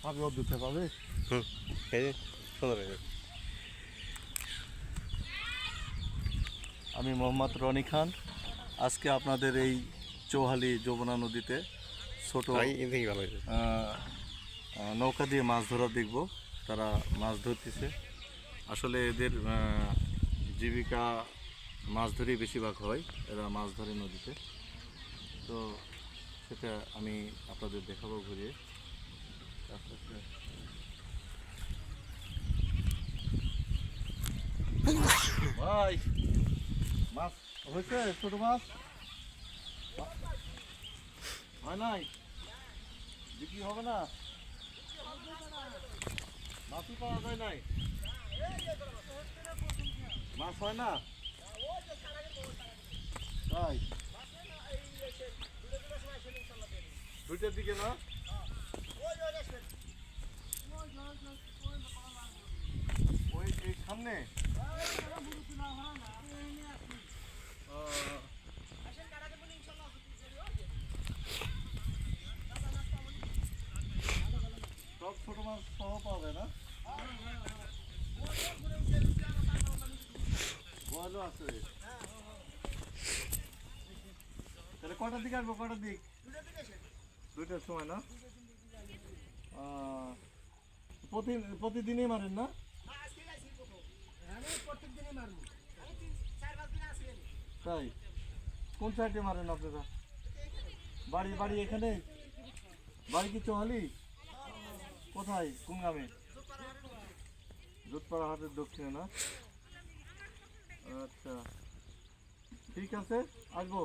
পাবে অদ্ভুত পাবে। এই যে সুন্দর হয়ে যাবে। আমি মোহাম্মদ রনি খান। আজকে আপনাদের এই চৌহালি যমুনা নদীতে ছোট ভালো হয়েছে। নৌকা দিয়ে মাছ ধরা দেখব। তারা মাছ ধরতেছে। আসলে এদের জীবিকা মাছ ধরেই বেশিরভাগ হয়। এরা মাছ ধরে নদীতে, তো সেটা আমি আপনাদের দেখাবো ঘুরিয়ে। আস্তে আস্তে ভাই, মাছ হয়েছে? ছোট মাছ হয় নাই? বিক্রি হবে না? মাছই পাওয়া যায় নাই? মাছ হয় না তাই? 2টার দিকে না? ওই এই সামনে সব ছোট মাছ সহ পাওয়া যায় না? বলো আছে। তাহলে কটার দিকে আসবো? কটার দিক? 2টার সময় না? প্রতিদিনই মারেন না? তাই? কোন সাইডে মারেন আপনারা? বাড়ি বাড়ি এখানে? বাড়ি কি চৌহালি? কোথায়? কোন গ্রামে? দুধপাড়া হাটের দক্ষিণে না? আচ্ছা, ঠিক আছে, আসবো।